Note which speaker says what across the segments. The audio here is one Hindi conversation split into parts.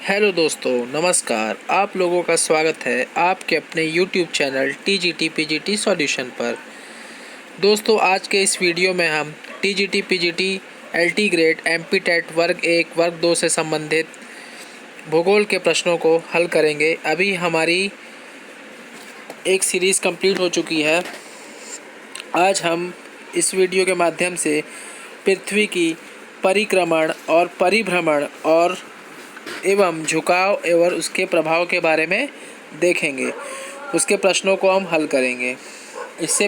Speaker 1: हेलो दोस्तों, नमस्कार। आप लोगों का स्वागत है आपके अपने YouTube channel TGT PGT solution पर। दोस्तों, आज के इस वीडियो में हम TGT PGT LT grade MP TET वर्ग 1 वर्ग 2 से संबंधित भूगोल के प्रश्नों को हल करेंगे। अभी हमारी एक सीरीज़ कंप्लीट हो चुकी है। आज हम इस वीडियो के माध्यम से पृथ्वी की परिक्रमण और परिभ्रमण और एवं झुकाव एवं उसके प्रभाव के बारे में देखेंगे। उसके प्रश्नों को हम हल करेंगे। इससे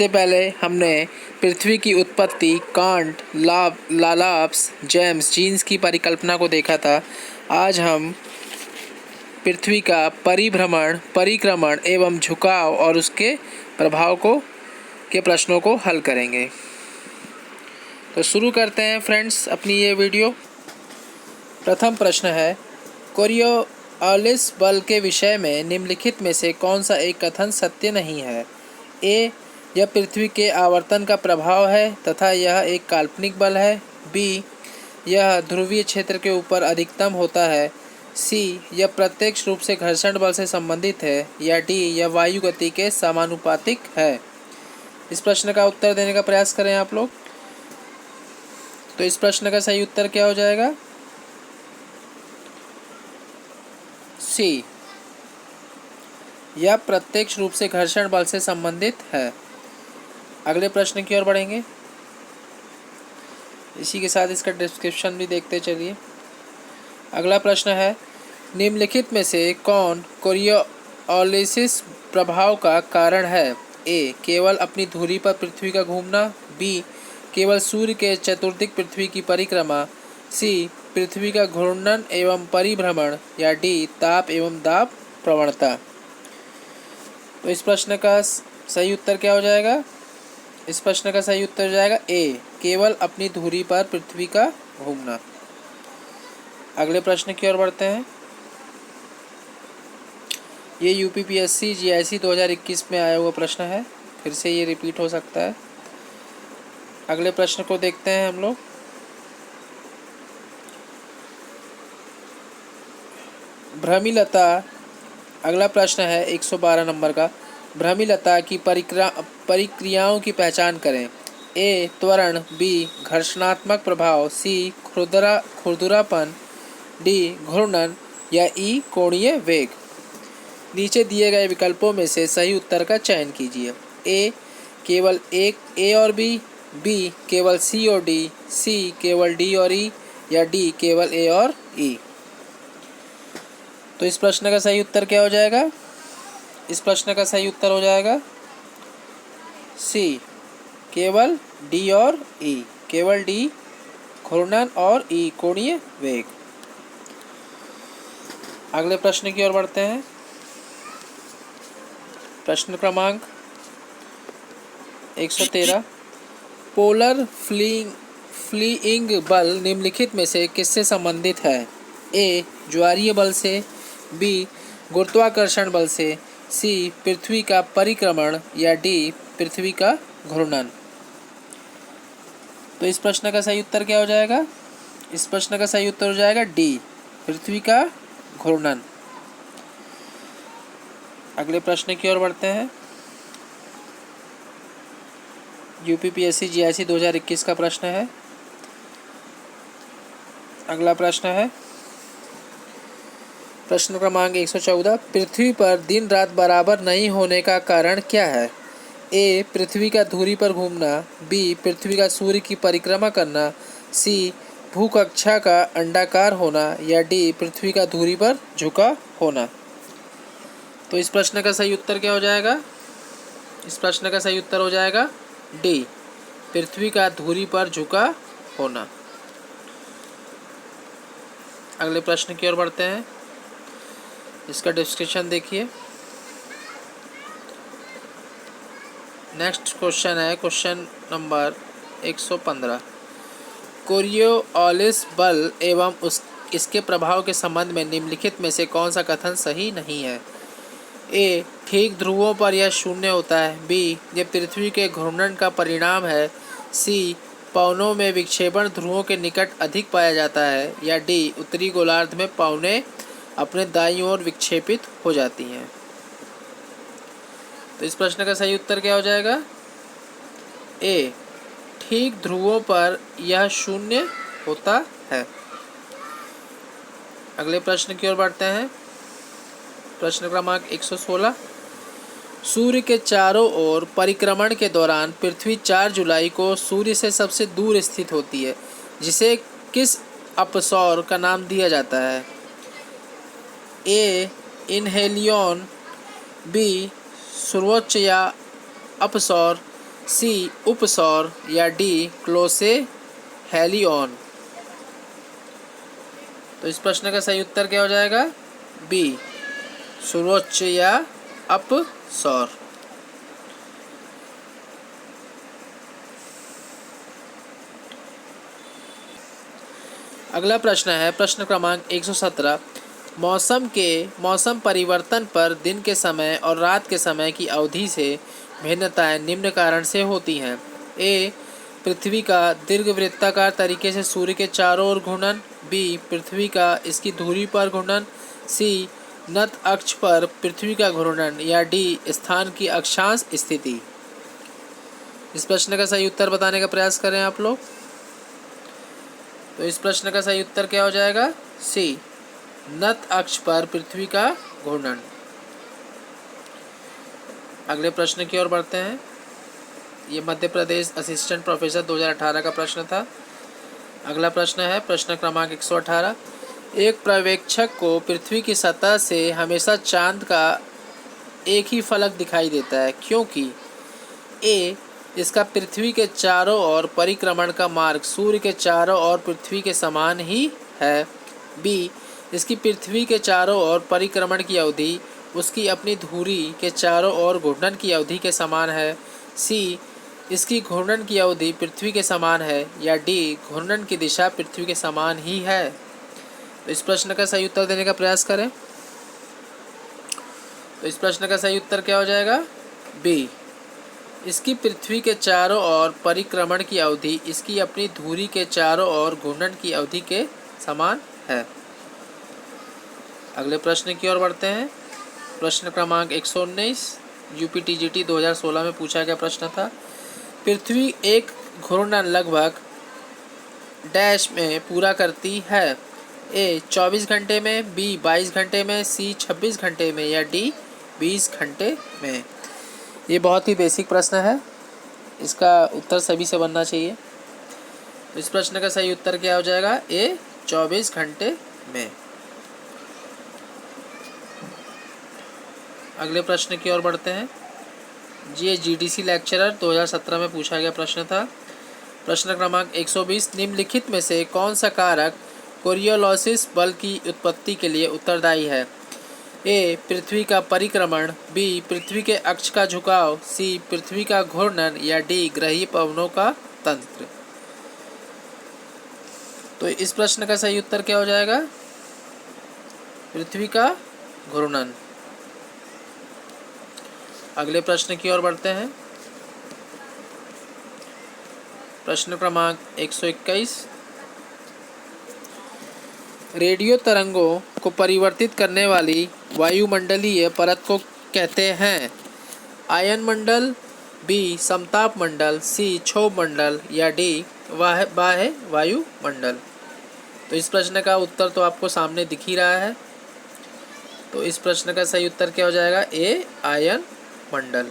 Speaker 1: पहले हमने पृथ्वी की उत्पत्ति, कांट, लालाप्स, जेम्स, जीन्स की परिकल्पना को देखा था। आज हम पृथ्वी का परिभ्रमण, परिक्रमण एवं झुकाव और उसके प्रभाव के प्रश्नों को हल करेंगे। तो शुरू करते हैं फ्रेंड्स अपनी ये वीडियो। प्रथम प्रश्न है, कोरियोलिस बल के विषय में निम्नलिखित में से कौन सा एक कथन सत्य नहीं है? ए, यह पृथ्वी के आवर्तन का प्रभाव है तथा यह एक काल्पनिक बल है। बी, यह ध्रुवीय क्षेत्र के ऊपर अधिकतम होता है। सी, यह प्रत्यक्ष रूप से घर्षण बल से संबंधित है। या डी, यह वायु गति के समानुपातिक है। इस प्रश्न का उत्तर देने का प्रयास करें आप लोग। तो इस प्रश्न का सही उत्तर क्या हो जाएगा? सी, यह प्रत्यक्ष रूप से घर्षण बल से संबंधित है। अगले प्रश्न की ओर बढ़ेंगे। इसी के साथ इसका डिस्क्रिप्शन भी देखते चलिए। अगला प्रश्न है, निम्नलिखित में से कौन कोरियोलिस प्रभाव का कारण है? ए, केवल अपनी धुरी पर पृथ्वी का घूमना। बी, केवल सूर्य के चतुर्दिक पृथ्वी की परिक्रमा। सी, पृथ्वी का घूर्णन एवं परिभ्रमण। या डी, ताप एवं दाब प्रवणता। तो इस प्रश्न का सही उत्तर क्या हो जाएगा? इस प्रश्न का सही उत्तर हो जाएगा ए, केवल अपनी धुरी पर पृथ्वी का घूमना। अगले प्रश्न की ओर बढ़ते हैं। ये UPPSC GIC 2021 में आया हुआ प्रश्न है, फिर से ये रिपीट हो सकता है। अगले प्रश्न को देखते हैं हम लोग। भ्रमिलता, अगला प्रश्न है 112 नंबर का। भ्रमिलता की परिक्रियाओं की पहचान करें। ए, त्वरण। बी, घर्षणात्मक प्रभाव। सी, खुरदरापन। डी, घूर्णन। या ई, कोणीय वेग। नीचे दिए गए विकल्पों में से सही उत्तर का चयन कीजिए। ए, केवल एक ए और बी। बी, केवल सी और डी। सी, केवल डी और ई। या डी, केवल ए और ई। तो इस प्रश्न का सही उत्तर क्या हो जाएगा? इस प्रश्न का सही उत्तर हो जाएगा सी, केवल डी और ई। केवल डी घूर्णन और ई कोणीय वेग। अगले प्रश्न की ओर बढ़ते हैं। प्रश्न क्रमांक 113, पोलर फ्लीइंग बल निम्नलिखित में से किससे संबंधित है? ए, ज्वारीय बल से। बी, गुरुत्वाकर्षण बल से। सी, पृथ्वी का परिक्रमण। या डी, पृथ्वी का घूर्णन। तो इस प्रश्न का सही उत्तर क्या हो जाएगा? इस प्रश्न का सही उत्तर हो जाएगा डी, पृथ्वी का घूर्णन। अगले प्रश्न की ओर बढ़ते हैं। UPPSC GIC 2021 का प्रश्न है। अगला प्रश्न है प्रश्न क्रमांक 114, पृथ्वी पर दिन रात बराबर नहीं होने का कारण क्या है? ए, पृथ्वी का धुरी पर घूमना। बी, पृथ्वी का सूर्य की परिक्रमा करना। सी, भूकक्षा का अंडाकार होना। या डी, पृथ्वी का धुरी पर झुका होना। तो इस प्रश्न का सही उत्तर क्या हो जाएगा? इस प्रश्न का सही उत्तर हो जाएगा डी, पृथ्वी का धुरी पर झुका होना। अगले प्रश्न की ओर बढ़ते हैं। इसका डिस्क्रिप्शन देखिए। नेक्स्ट क्वेश्चन है क्वेश्चन नंबर 115, कोरियोलिस बल एवं इसके प्रभाव के संबंध में निम्नलिखित में से कौन सा कथन सही नहीं है? ए, ठीक ध्रुवों पर यह शून्य होता है। बी, यह पृथ्वी के घूर्णन का परिणाम है। सी, पवनों में विक्षेपण ध्रुवों के निकट अधिक पाया जाता है, या डी उत्तरी गोलार्ध में पवनें अपने दाईं ओर विक्षेपित हो जाती हैं। तो इस प्रश्न का सही उत्तर क्या हो जाएगा? ए, ठीक ध्रुवों पर यह शून्य होता है। अगले प्रश्न की ओर बढ़ते हैं। प्रश्न क्रमांक 116। सूर्य के चारों ओर परिक्रमण के दौरान पृथ्वी 4 जुलाई को सूर्य से सबसे दूर स्थित होती है, जिसे किस अपसौर का नाम दिया जाता है? ए, इनहेलियन, बी, सर्वोच्च या अपसौर, सी, उपसौर, या डी, क्लोसे हेलियन। तो इस प्रश्न का सही उत्तर क्या हो जाएगा? बी, सर्वोच्च या अपसौर। अगला प्रश्न है प्रश्न क्रमांक 117। मौसम परिवर्तन पर दिन के समय और रात के समय की अवधि से भिन्नताएं निम्न कारण से होती हैं। ए, पृथ्वी का दीर्घवृत्ताकार तरीके से सूर्य के चारों ओर घूर्णन, बी, पृथ्वी का इसकी धुरी पर घूर्णन, सी, नत अक्ष पर पृथ्वी का घूर्णन, या डी, स्थान की अक्षांश स्थिति। इस प्रश्न का सही उत्तर बताने का प्रयास करें आप लोग। तो इस प्रश्न का सही उत्तर क्या हो जाएगा? सी, नत अक्ष पर पृथ्वी का घूर्णन। अगले प्रश्न की ओर बढ़ते हैं। ये मध्य प्रदेश असिस्टेंट प्रोफेसर 2018 का प्रश्न था। अगला प्रश्न है प्रश्न क्रमांक 118। एक पर्यवेक्षक को पृथ्वी की सतह से हमेशा चांद का एक ही फलक दिखाई देता है, क्योंकि ए, इसका पृथ्वी के चारों ओर परिक्रमण का मार्ग सूर्य के चारों ओर पृथ्वी के समान ही है, बी, इसकी पृथ्वी के चारों ओर परिक्रमण की अवधि उसकी अपनी धुरी के चारों ओर घूर्णन की अवधि के समान है, सी, इसकी घूर्णन की अवधि पृथ्वी के समान है, या डी, घूर्णन की दिशा पृथ्वी के समान ही है। तो इस प्रश्न का सही उत्तर देने का प्रयास करें। तो इस प्रश्न का सही उत्तर क्या हो जाएगा? बी, इसकी पृथ्वी के चारों ओर परिक्रमण की अवधि इसकी अपनी धुरी के चारों ओर घूर्णन की अवधि के समान है। अगले प्रश्न की ओर बढ़ते हैं। प्रश्न क्रमांक 119 यूपीटीजीटी 2016 में पूछा गया प्रश्न था। पृथ्वी एक घूर्णन लगभग डैश में पूरा करती है। ए, 24 घंटे में, बी, 22 घंटे में, सी, 26 घंटे में, या डी, 20 घंटे में। ये बहुत ही बेसिक प्रश्न है, इसका उत्तर सभी से बनना चाहिए। तो इस प्रश्न का सही उत्तर क्या हो जाएगा? ए, 24 घंटे में। अगले प्रश्न की ओर बढ़ते हैं। ये जीडीसी लेक्चरर 2017 में पूछा गया प्रश्न था। प्रश्न क्रमांक 120। निम्नलिखित में से कौन सा कारक कोरियोलिस बल की उत्पत्ति के लिए उत्तरदायी है? ए, पृथ्वी का परिक्रमण, बी, पृथ्वी के अक्ष का झुकाव, सी, पृथ्वी का घूर्णन, या डी, ग्रहीय पवनों का तंत्र। तो इस प्रश्न का सही उत्तर क्या हो जाएगा? पृथ्वी का घूर्णन। अगले प्रश्न की ओर बढ़ते हैं। प्रश्न क्रमांक 121। रेडियो तरंगों को परिवर्तित करने वाली वायुमंडलीय परत को कहते हैं? आयन मंडल, बी, समताप मंडल, सी, क्षोभ मंडल, या डी, बाह्य वायुमंडल। तो इस प्रश्न का उत्तर तो आपको सामने दिख ही रहा है। तो इस प्रश्न का सही उत्तर क्या हो जाएगा? ए, आयन मंडल।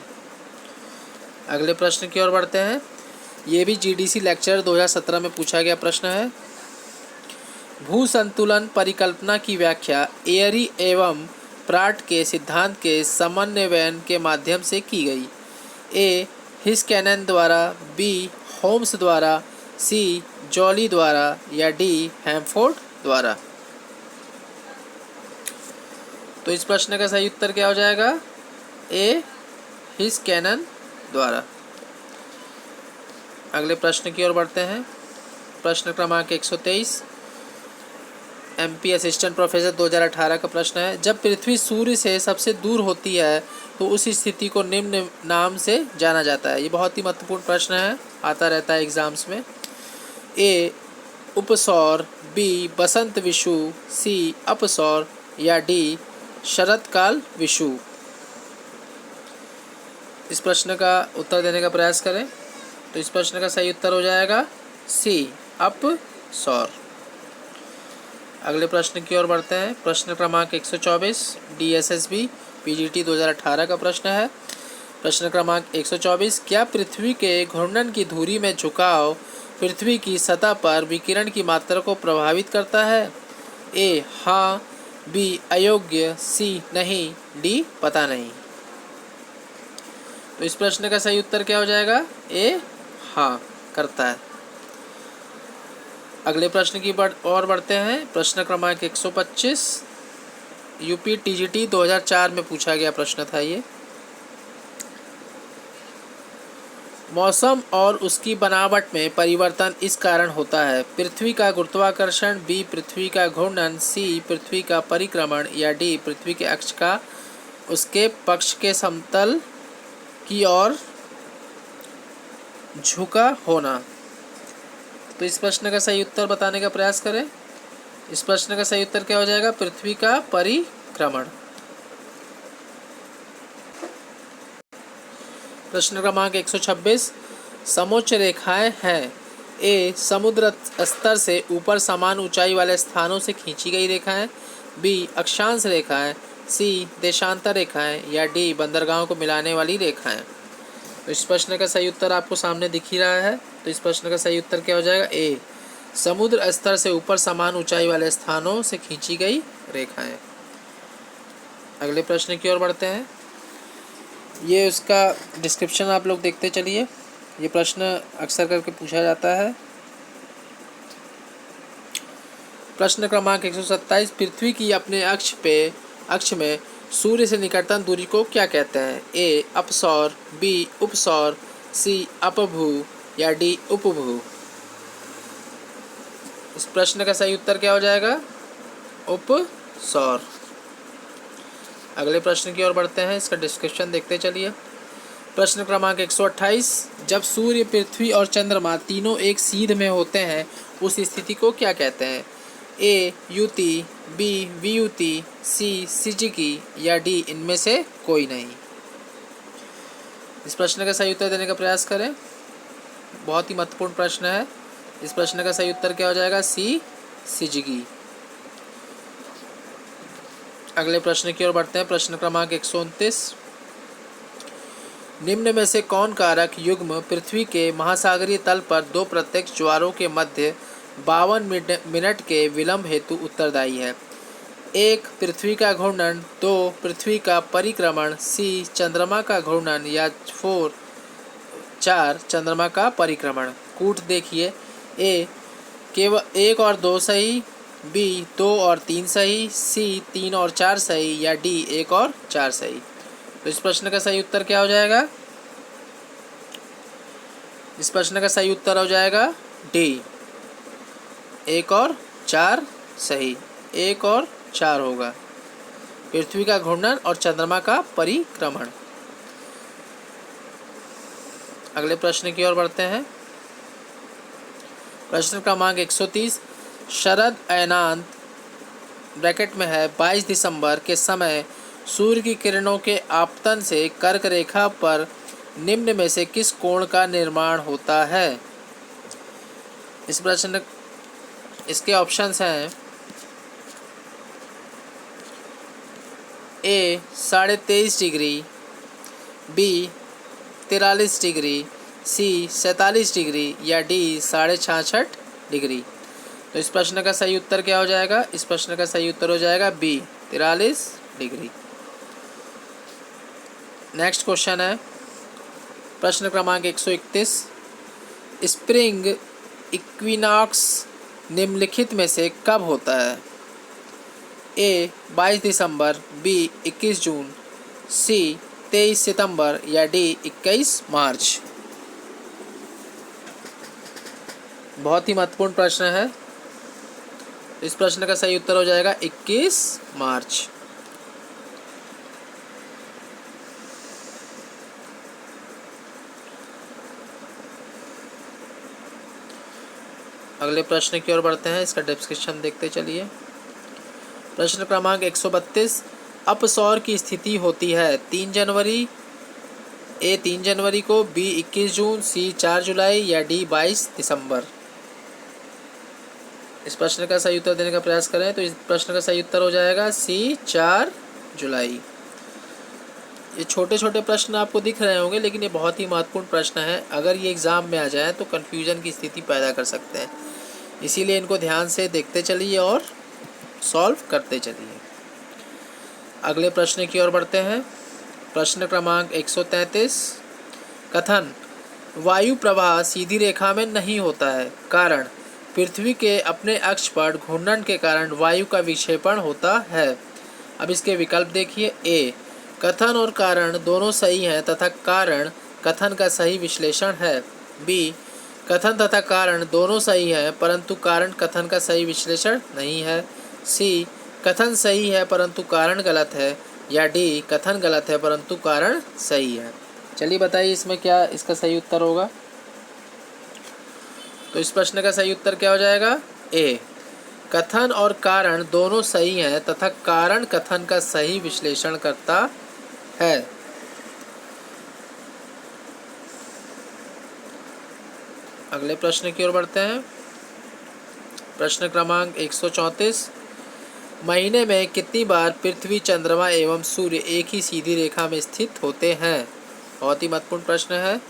Speaker 1: अगले प्रश्न की ओर बढ़ते हैं। ये भी जीडीसी लेक्चर 2017 में पूछा गया प्रश्न है। भू संतुलन परिकल्पना की व्याख्या एयरी एवं प्राट के सिद्धांत के समन्वयन के माध्यम से की गई। ए, हिस्कैनन द्वारा, बी, होम्स द्वारा, सी, जॉली द्वारा, या डी, हैमफोर्ड द्वारा। तो इस प्रश्न का सही उत्तर क्या हो जाएगा? ए, हिस्कैनन द्वारा। अगले प्रश्न की ओर बढ़ते हैं। प्रश्न क्रमांक 123 एमपी असिस्टेंट प्रोफेसर 2018 का प्रश्न है। जब पृथ्वी सूर्य से सबसे दूर होती है तो उस स्थिति को निम्न नाम से जाना जाता है। ये बहुत ही महत्वपूर्ण प्रश्न है, आता रहता है एग्जाम्स में। ए उपसौर, बी बसंत विषु, सी अपसौर या डी शरत काल विषु। इस प्रश्न का उत्तर देने का प्रयास करें। तो इस प्रश्न का सही उत्तर हो जाएगा सी अपसौर। अगले प्रश्न की ओर बढ़ते हैं। प्रश्न क्रमांक 124 DSSB PGT 2018 का प्रश्न है। प्रश्न क्रमांक 124, क्या पृथ्वी के घूर्णन की धुरी में झुकाव पृथ्वी की सतह पर विकिरण की मात्रा को प्रभावित करता है? ए हाँ, बी अयोग्य, सी नहीं, डी पता नहीं। तो इस प्रश्न का सही उत्तर क्या हो जाएगा? ए हाँ, करता है। अगले प्रश्न की ओर बढ़ते हैं। प्रश्न क्रमांक 125 UP TGT 2004 में पूछा गया प्रश्न था ये। मौसम और उसकी बनावट में परिवर्तन इस कारण होता है? पृथ्वी का गुरुत्वाकर्षण, बी पृथ्वी का घूर्णन, सी पृथ्वी का परिक्रमण या डी पृथ्वी के अक्ष का उसके पक्ष के समतल की ओर झुका होना। तो इस प्रश्न का सही उत्तर बताने का प्रयास करें। इस प्रश्न का सही उत्तर क्या हो जाएगा? पृथ्वी का परिक्रमण। प्रश्न क्रमांक 126, समोच्च रेखाएं हैं? ए समुद्र स्तर से ऊपर समान ऊंचाई वाले स्थानों से खींची गई रेखाएं, बी अक्षांश रेखाएं, सी देशांतर रेखाएं या डी बंदरगाहों को मिलाने वाली रेखाएं। तो इस प्रश्न का सही उत्तर आपको सामने दिख ही रहा है। तो इस प्रश्न का सही उत्तर क्या हो जाएगा? ए समुद्र स्तर से ऊपर समान ऊंचाई वाले स्थानों से खींची गई रेखाएं। अगले प्रश्न की ओर बढ़ते हैं। ये उसका डिस्क्रिप्शन आप लोग देखते चलिए। ये प्रश्न अक्सर करके पूछा जाता है। प्रश्न क्रमांक 127, पृथ्वी की अपने अक्ष में सूर्य से निकटतम दूरी को क्या कहते हैं? ए अपसौर, बी उपसौर, सी अपभू या डी उपभू। इस प्रश्न का सही उत्तर क्या हो जाएगा? उपसौर। अगले प्रश्न की ओर बढ़ते हैं। इसका डिस्क्रिप्शन देखते चलिए। प्रश्न क्रमांक 128, जब सूर्य, पृथ्वी और चंद्रमा तीनों एक सीध में होते हैं उस स्थिति को क्या कहते हैं? ए युति, बी वियुति, सी सिजिकी या डी इनमें से कोई नहीं। इस प्रश्न का सही उत्तर देने का प्रयास करें। बहुत ही महत्वपूर्ण प्रश्न है। इस प्रश्न का सही उत्तर क्या हो जाएगा? सी सिजिकी। अगले प्रश्न की ओर बढ़ते हैं। प्रश्न क्रमांक 129, निम्न में से कौन कारक युग्म पृथ्वी के महासागरीय तल पर दो प्रत्यक्ष ज्वारों के मध्य 52 मिनट के विलंब हेतु उत्तरदायी है? एक पृथ्वी का घूर्णन, दो पृथ्वी का परिक्रमण, सी चंद्रमा का घूर्णन या 4 चंद्रमा का परिक्रमण। कूट देखिए। ए केवल 1 और 2 सही, बी 2 और 3 सही, सी 3 और 4 सही या डी 1 और 4 सही। तो इस प्रश्न का सही उत्तर क्या हो जाएगा? इस प्रश्न का सही उत्तर हो जाएगा डी 1 और 4 सही। 1 और 4 होगा। पृथ्वी का घूर्णन और चंद्रमा का परिक्रमण। अगले प्रश्न की ओर बढ़ते हैं। प्रश्न क्रमांक 130, शरद अयनांत ब्रैकेट में है 22 दिसंबर के समय सूर्य की किरणों के आपतन से कर्क रेखा पर निम्न में से किस कोण का निर्माण होता है? इस प्रश्न इसके ऑप्शंस हैं ए 23.5 डिग्री, बी 43 डिग्री, सी 47 डिग्री या डी 66.5 डिग्री। तो इस प्रश्न का सही उत्तर क्या हो जाएगा? इस प्रश्न का सही उत्तर हो जाएगा बी 43 डिग्री। नेक्स्ट क्वेश्चन है प्रश्न क्रमांक 131, स्प्रिंग इक्विनॉक्स निम्नलिखित में से कब होता है? ए 22 दिसंबर, बी 21 जून, सी 23 सितंबर या डी 21 मार्च। बहुत ही महत्वपूर्ण प्रश्न है। इस प्रश्न का सही उत्तर हो जाएगा 21 मार्च। अगले प्रश्न की ओर बढ़ते हैं, इसका डिस्क्रिप्शन देखते चलिए। प्रश्न क्रमांक 132, अपसौर की स्थिति होती है 3 जनवरी, ए 3 जनवरी को, बी 21 जून, सी 4 जुलाई या डी 22 दिसंबर। इस प्रश्न का सही उत्तर देने का प्रयास करें तो इस प्रश्न का सही उत्तर हो जाएगा सी 4 जुलाई। ये छोटे छोटे प्रश्न आपको दिख रहे होंगे, लेकिन ये बहुत ही महत्वपूर्ण प्रश्न है। अगर ये एग्ज़ाम में आ जाए तो कन्फ्यूजन की स्थिति पैदा कर सकते हैं, इसीलिए इनको ध्यान से देखते चलिए और सॉल्व करते चलिए। अगले प्रश्न की ओर बढ़ते हैं। प्रश्न क्रमांक 133, कथन वायु प्रवाह सीधी रेखा में नहीं होता है, कारण पृथ्वी के अपने अक्ष पर घूर्णन के कारण वायु का विक्षेपण होता है। अब इसके विकल्प देखिए। ए, कथन और कारण दोनों सही हैं तथा कारण कथन का सही विश्लेषण है। बी, कथन तथा कारण दोनों सही हैं परंतु कारण कथन का सही विश्लेषण नहीं है। सी, कथन सही है परंतु कारण गलत है। या डी, कथन गलत है परंतु कारण सही है। चलिए बताइए इसमें क्या इसका सही उत्तर होगा। तो इस प्रश्न का सही उत्तर क्या हो जाएगा। ए, कथन और कारण दोनों सही हैं तथा कारण कथन का सही विश्लेषण करता है। अगले प्रश्न की ओर बढ़ते हैं। प्रश्न क्रमांक 134, महीने में कितनी बार पृथ्वी, चंद्रमा एवं सूर्य एक ही सीधी रेखा में स्थित होते हैं। बहुत ही महत्वपूर्ण प्रश्न है।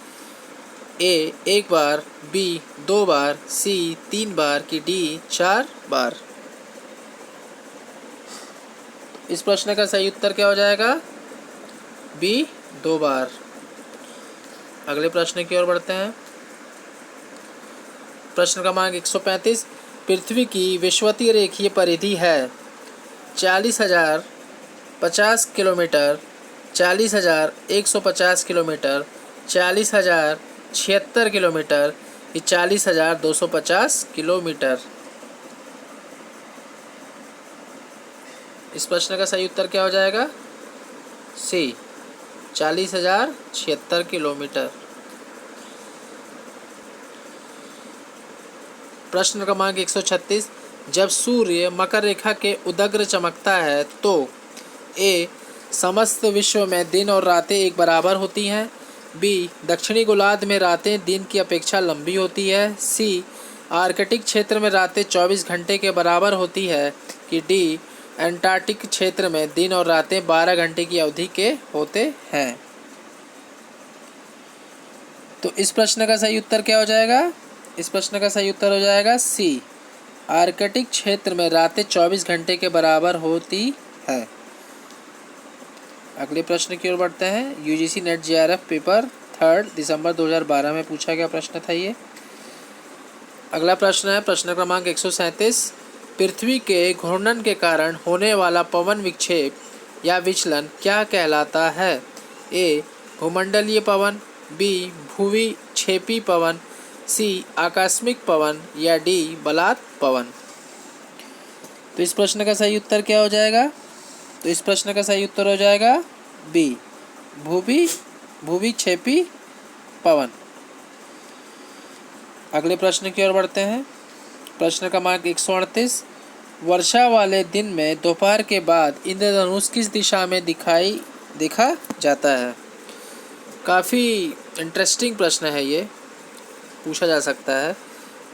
Speaker 1: ए, 1 बार, बी 2 बार, सी 3 बार की डी 4 बार। इस प्रश्न का सही उत्तर क्या हो जाएगा। बी 2 बार। अगले प्रश्न की ओर बढ़ते हैं। प्रश्न क्रमांक 135, पृथ्वी की विषुवतीय रेखीय परिधि है 40,000 50 किलोमीटर, 40,150 किलोमीटर, 40,076 किलोमीटर, 40,250 किलोमीटर। इस प्रश्न का सही उत्तर क्या हो जाएगा। सी, 40,076 किलोमीटर। प्रश्न क्रमांक 136, जब सूर्य मकर रेखा के उदग्र चमकता है तो ए, समस्त विश्व में दिन और रातें एक बराबर होती हैं। बी, दक्षिणी गोलार्ध में रातें दिन की अपेक्षा लंबी होती है। सी, आर्कटिक क्षेत्र में रातें 24 घंटे के बराबर होती है। कि डी, अंटार्कटिक क्षेत्र में दिन और रातें 12 घंटे की अवधि के होते हैं। तो इस प्रश्न का सही उत्तर क्या हो जाएगा। इस प्रश्न का सही उत्तर हो जाएगा सी, आर्कटिक क्षेत्र में रातें 24 घंटे के बराबर होती है। अगले प्रश्न की ओर बढ़ते हैं। यूजीसी नेट जेआरएफ पेपर 3 दिसंबर 2012 में पूछा गया प्रश्न था ये। अगला प्रश्न है प्रश्न क्रमांक 137, पृथ्वी के घूर्णन के कारण होने वाला पवन विक्षेप या विचलन क्या कहलाता है। ए, भूमंडलीय पवन, बी, भूवि क्षेपी पवन, सी, आकस्मिक पवन या डी, बलात् पवन। तो इस प्रश्न का सही उत्तर क्या हो जाएगा। तो इस प्रश्न का सही उत्तर हो जाएगा बी, भूवि क्षेपी पवन। अगले प्रश्न की ओर बढ़ते हैं। प्रश्न क्रमांक 138, वर्षा वाले दिन में दोपहर के बाद इंद्रधनुष किस दिशा में देखा जाता है। काफ़ी इंटरेस्टिंग प्रश्न है ये, पूछा जा सकता है।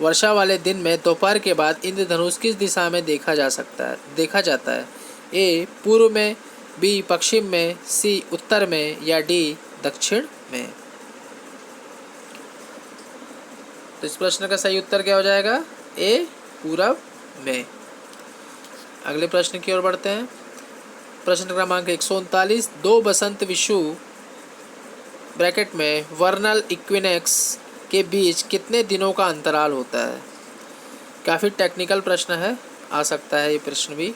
Speaker 1: वर्षा वाले दिन में दोपहर के बाद इंद्रधनुष किस दिशा में देखा जाता है। ए, पूर्व में, बी, पश्चिम में, सी, उत्तर में या डी, दक्षिण में। तो इस प्रश्न का सही उत्तर क्या हो जाएगा। ए, पूरब में। अगले प्रश्न की ओर बढ़ते हैं। प्रश्न क्रमांक 139, 2 बसंत विषुव ब्रैकेट में वर्नल इक्विनेक्स के बीच कितने दिनों का अंतराल होता है। काफ़ी टेक्निकल प्रश्न है, आ सकता है ये प्रश्न भी।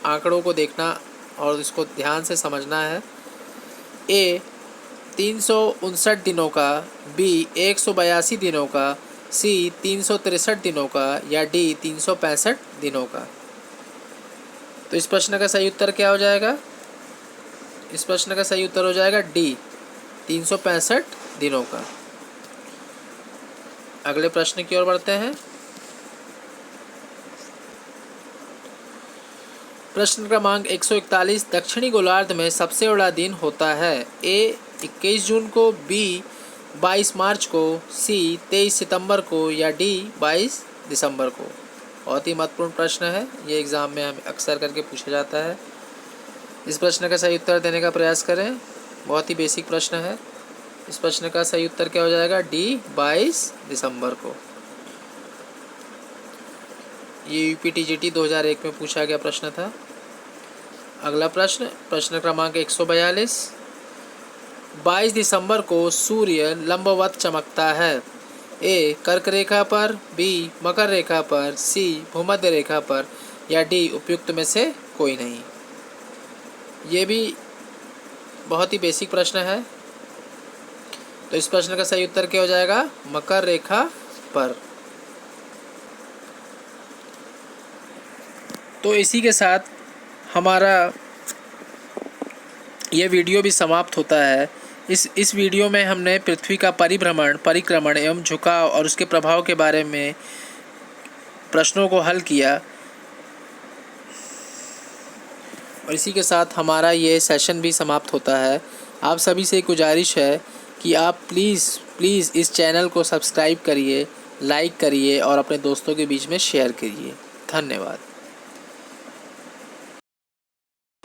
Speaker 1: आंकड़ों को देखना और इसको ध्यान से समझना है। ए, 359 दिनों का, बी, 182 दिनों का, सी, 363 दिनों का या डी, 365 दिनों का। तो इस प्रश्न का सही उत्तर क्या हो जाएगा। इस प्रश्न का सही उत्तर हो जाएगा डी, 365 दिनों का। अगले प्रश्न की ओर बढ़ते हैं। प्रश्न क्रमांक 141, दक्षिणी गोलार्ध में सबसे बड़ा दिन होता है। ए 21 जून को, बी 22 मार्च को, सी 23 सितंबर को या डी 22 दिसंबर को। बहुत ही महत्वपूर्ण प्रश्न है, ये एग्ज़ाम में हमें अक्सर करके पूछा जाता है। इस प्रश्न का सही उत्तर देने का प्रयास करें। बहुत ही बेसिक प्रश्न है। इस प्रश्न का सही उत्तर क्या हो जाएगा? डी 22 दिसंबर को। ये UPTGT 2001 में पूछा गया प्रश्न था। अगला प्रश्न, प्रश्न क्रमांक 142, 22 दिसंबर को सूर्य लंबवत चमकता है। ए कर्क रेखा पर, बी मकर रेखा पर, सी भूमध्य रेखा पर या डी उपयुक्त में से कोई नहीं। ये भी बहुत ही बेसिक प्रश्न है। तो इस प्रश्न का सही उत्तर क्या हो जाएगा? मकर रेखा पर। तो इसी के साथ हमारा यह वीडियो भी समाप्त होता है। इस वीडियो में हमने पृथ्वी का परिक्रमण एवं झुकाव और उसके प्रभाव के बारे में प्रश्नों को हल किया। और इसी के साथ हमारा ये सेशन भी समाप्त होता है। आप सभी से गुजारिश है कि आप प्लीज़ इस चैनल को सब्सक्राइब करिए, लाइक करिए और अपने दोस्तों के बीच में शेयर करिए। धन्यवाद।